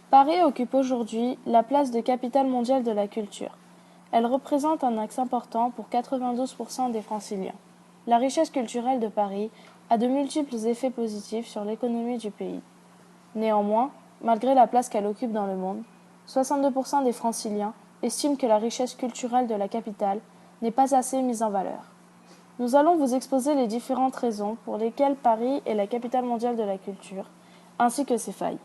Paris occupe aujourd'hui la place de capitale mondiale de la culture. Elle représente un axe important pour 92% des Franciliens. La richesse culturelle de Paris a de multiples effets positifs sur l'économie du pays. Néanmoins, malgré la place qu'elle occupe dans le monde, 62% des Franciliens estiment que la richesse culturelle de la capitale n'est pas assez mise en valeur. Nous allons vous exposer les différentes raisons pour lesquelles Paris est la capitale mondiale de la culture, ainsi que ses failles.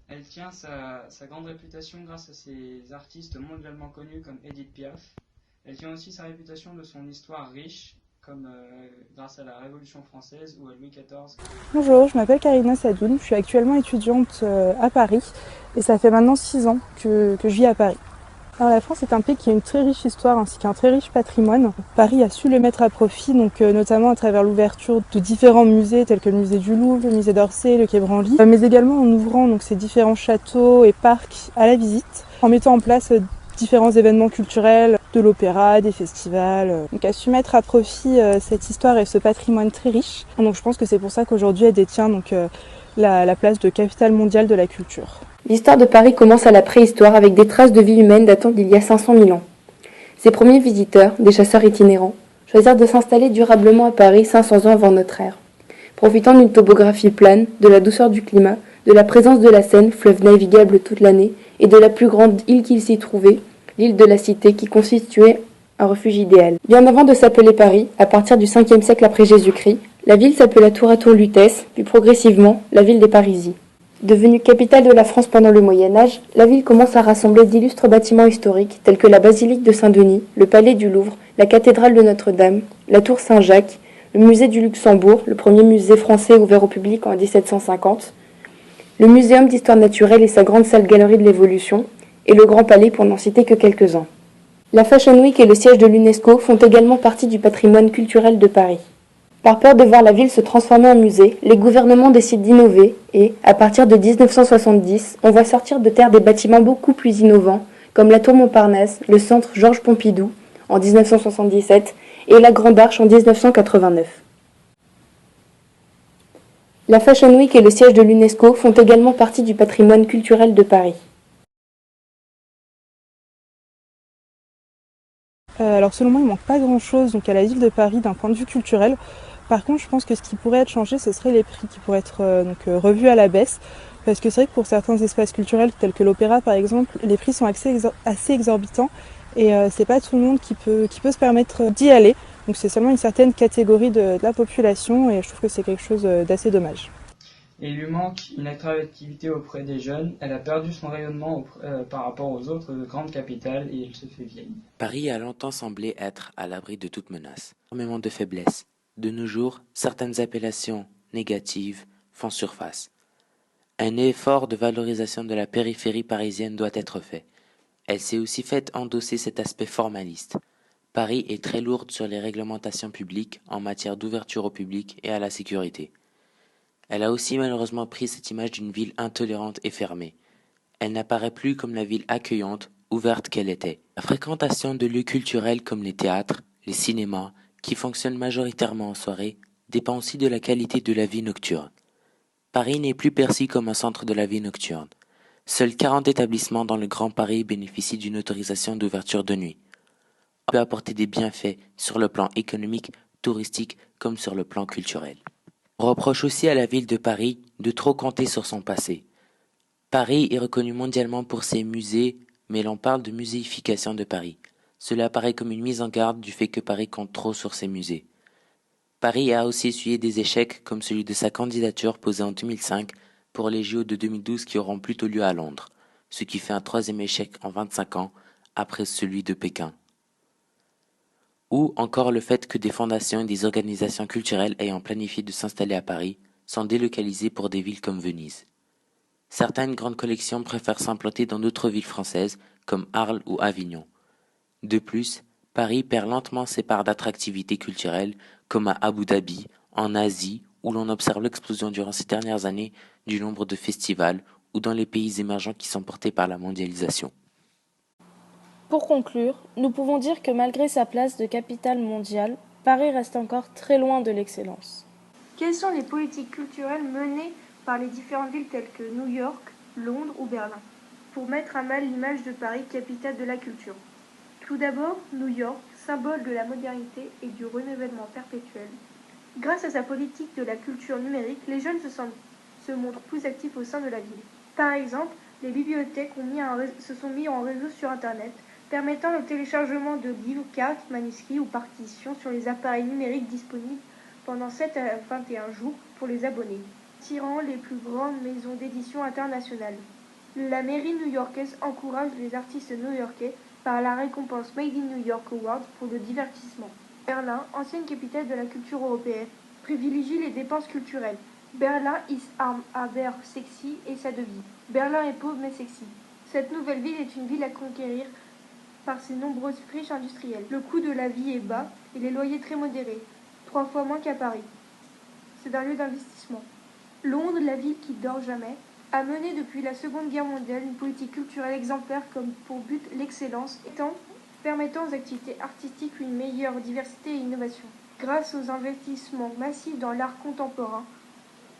Elle tient sa grande réputation grâce à ses artistes mondialement connus comme Edith Piaf. Elle tient aussi sa réputation de son histoire riche, comme grâce à la Révolution française ou à Louis XIV. Bonjour, je m'appelle Karina Sadoun, je suis actuellement étudiante à Paris et ça fait maintenant 6 ans que je vis à Paris. Alors la France est un pays qui a une très riche histoire ainsi qu'un très riche patrimoine. Paris a su le mettre à profit, notamment à travers l'ouverture de différents musées tels que le musée du Louvre, le musée d'Orsay, le quai Branly, mais également en ouvrant ces différents châteaux et parcs à la visite, en mettant en place différents événements culturels, de l'opéra, des festivals. Donc a su mettre à profit cette histoire et ce patrimoine très riche. Donc je pense que c'est pour ça qu'aujourd'hui elle détient la place de capitale mondiale de la culture. L'histoire de Paris commence à la préhistoire avec des traces de vie humaine datant d'il y a 500 000 ans. Ces premiers visiteurs, des chasseurs itinérants, choisirent de s'installer durablement à Paris 500 ans avant notre ère. Profitant d'une topographie plane, de la douceur du climat, de la présence de la Seine, fleuve navigable toute l'année, et de la plus grande île qu'il s'y trouvait, l'île de la Cité, qui constituait un refuge idéal. Bien avant de s'appeler Paris, à partir du 5e siècle après Jésus-Christ, la ville s'appela tour à tour Lutèce, puis progressivement la ville des Parisis. Devenue capitale de la France pendant le Moyen-Âge, la ville commence à rassembler d'illustres bâtiments historiques tels que la basilique de Saint-Denis, le palais du Louvre, la cathédrale de Notre-Dame, la tour Saint-Jacques, le musée du Luxembourg, le premier musée français ouvert au public en 1750, le muséum d'histoire naturelle et sa grande salle galerie de l'évolution, et le Grand Palais pour n'en citer que quelques-uns. La Fashion Week et le siège de l'UNESCO font également partie du patrimoine culturel de Paris. Par peur de voir la ville se transformer en musée, les gouvernements décident d'innover et, à partir de 1970, on voit sortir de terre des bâtiments beaucoup plus innovants, comme la tour Montparnasse, le centre Georges Pompidou en 1977 et la Grande Arche en 1989. La Fashion Week et le siège de l'UNESCO font également partie du patrimoine culturel de Paris. Alors selon moi, il ne manque pas grand-chose à la ville de Paris d'un point de vue culturel. Par contre, je pense que ce qui pourrait être changé, ce serait les prix qui pourraient être revus à la baisse. Parce que c'est vrai que pour certains espaces culturels, tels que l'opéra par exemple, les prix sont assez exorbitants. Et c'est pas tout le monde qui peut se permettre d'y aller. Donc c'est seulement une certaine catégorie de la population et je trouve que c'est quelque chose d'assez dommage. Et il lui manque une attractivité auprès des jeunes. Elle a perdu son rayonnement par rapport aux autres grandes capitales et elle se fait vieille. Paris a longtemps semblé être à l'abri de toute menace. Énormément de faiblesses. De nos jours, certaines appellations négatives font surface. Un effort de valorisation de la périphérie parisienne doit être fait. Elle s'est aussi faite endosser cet aspect formaliste. Paris est très lourde sur les réglementations publiques en matière d'ouverture au public et à la sécurité. Elle a aussi malheureusement pris cette image d'une ville intolérante et fermée. Elle n'apparaît plus comme la ville accueillante, ouverte qu'elle était. La fréquentation de lieux culturels comme les théâtres, les cinémas, qui fonctionnent majoritairement en soirée, dépend aussi de la qualité de la vie nocturne. Paris n'est plus perçu comme un centre de la vie nocturne. Seuls 40 établissements dans le Grand Paris bénéficient d'une autorisation d'ouverture de nuit. On peut apporter des bienfaits sur le plan économique, touristique, comme sur le plan culturel. On reproche aussi à la ville de Paris de trop compter sur son passé. Paris est reconnu mondialement pour ses musées, mais l'on parle de muséification de Paris. Cela apparaît comme une mise en garde du fait que Paris compte trop sur ses musées. Paris a aussi essuyé des échecs comme celui de sa candidature posée en 2005 pour les JO de 2012 qui auront plutôt lieu à Londres, ce qui fait un troisième échec en 25 ans après celui de Pékin. Ou encore le fait que des fondations et des organisations culturelles ayant planifié de s'installer à Paris sont délocalisées pour des villes comme Venise. Certaines grandes collections préfèrent s'implanter dans d'autres villes françaises, comme Arles ou Avignon. De plus, Paris perd lentement ses parts d'attractivité culturelle, comme à Abu Dhabi, en Asie, où l'on observe l'explosion durant ces dernières années du nombre de festivals, ou dans les pays émergents qui sont portés par la mondialisation. Pour conclure, nous pouvons dire que malgré sa place de capitale mondiale, Paris reste encore très loin de l'excellence. Quelles sont les politiques culturelles menées par les différentes villes telles que New York, Londres ou Berlin pour mettre à mal l'image de Paris, capitale de la culture? Tout d'abord, New York, symbole de la modernité et du renouvellement perpétuel. Grâce à sa politique de la culture numérique, les jeunes se montrent plus actifs au sein de la ville. Par exemple, les bibliothèques se sont mis en réseau sur Internet, permettant le téléchargement de livres, cartes, manuscrits ou partitions sur les appareils numériques disponibles pendant 7 à 21 jours pour les abonnés, attirant les plus grandes maisons d'édition internationales. La mairie new-yorkaise encourage les artistes new-yorkais par la récompense Made in New York Award pour le divertissement. Berlin, ancienne capitale de la culture européenne, privilégie les dépenses culturelles. Berlin is arm aber sexy et sa devise. Berlin est pauvre mais sexy. Cette nouvelle ville est une ville à conquérir par ses nombreuses friches industrielles. Le coût de la vie est bas et les loyers très modérés, 3 fois moins qu'à Paris. C'est un lieu d'investissement. Londres, la ville qui dort jamais, a mené depuis la Seconde Guerre mondiale une politique culturelle exemplaire comme pour but l'excellence, permettant aux activités artistiques une meilleure diversité et innovation. Grâce aux investissements massifs dans l'art contemporain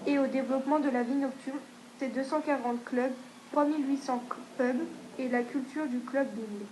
et au développement de la vie nocturne, ses 240 clubs, 3800 pubs et la culture du club Bing.